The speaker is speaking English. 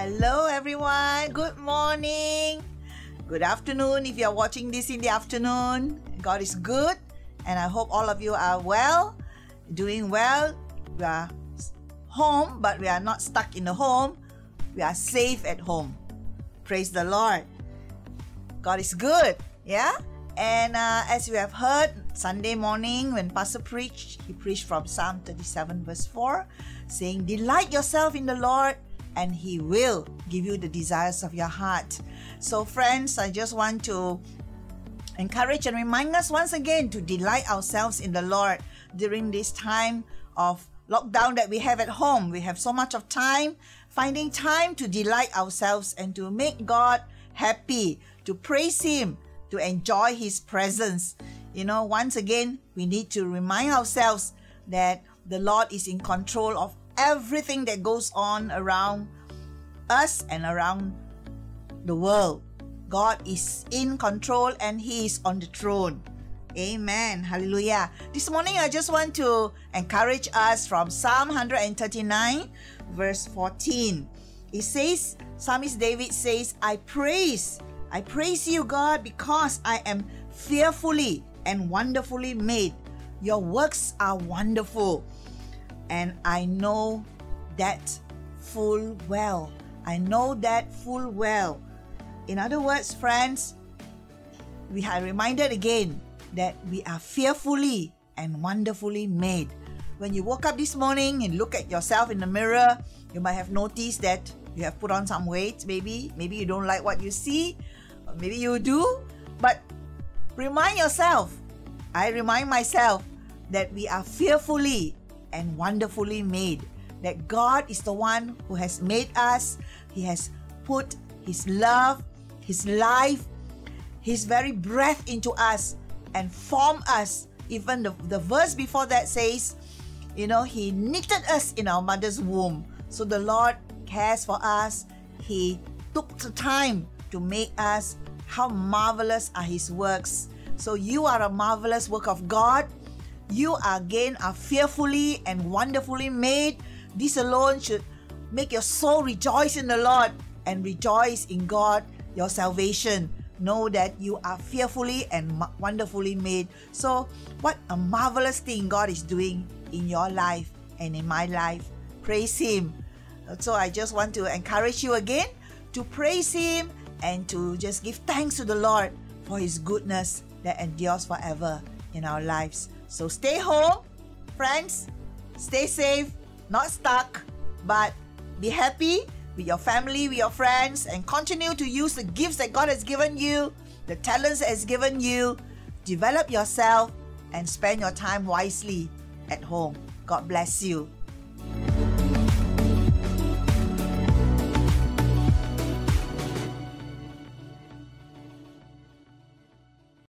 Hello everyone, good morning, good afternoon if you are watching this in the afternoon. God is good and I hope all of you are well, doing well. We are home but we are not stuck in the home. We are safe at home. Praise the Lord. God is good, yeah? And as you have heard, Sunday morning when Pastor preached, he preached from Psalm 37 verse 4, saying, "Delight yourself in the Lord, and He will give you the desires of your heart." So friends, I just want to encourage and remind us once again to delight ourselves in the Lord during this time of lockdown that we have at home. We have so much of time, finding time to delight ourselves and to make God happy, to praise Him, to enjoy His presence. You know, once again, we need to remind ourselves that the Lord is in control of everything that goes on around us and around the world. God is in control and He is on the throne. Amen. Hallelujah. This morning, I just want to encourage us from Psalm 139, verse 14. It says, Psalmist David says, I praise you, God, because I am fearfully and wonderfully made. Your works are wonderful. And I know that full well. I know that full well. In other words, friends, we are reminded again that we are fearfully and wonderfully made. When you woke up this morning and look at yourself in the mirror, you might have noticed that you have put on some weight, maybe you don't like what you see, or maybe you do, but remind yourself, I remind myself that we are fearfully and wonderfully made, that God is the one who has made us. He has put His love, His life, His very breath into us and formed us. Even the verse before that says, you know, He knitted us in our mother's womb. So the Lord cares for us. He took the time to make us. How marvelous are His works. So you are a marvelous work of God. You again are fearfully and wonderfully made. This alone should make your soul rejoice in the Lord and rejoice in God, your salvation. Know that you are fearfully and wonderfully made. So what a marvelous thing God is doing in your life and in my life. Praise Him. So I just want to encourage you again to praise Him and to just give thanks to the Lord for His goodness that endures forever in our lives. So stay home, friends. Stay safe, not stuck, but be happy with your family, with your friends, and continue to use the gifts that God has given you, the talents that He has given you. Develop yourself and spend your time wisely at home. God bless you.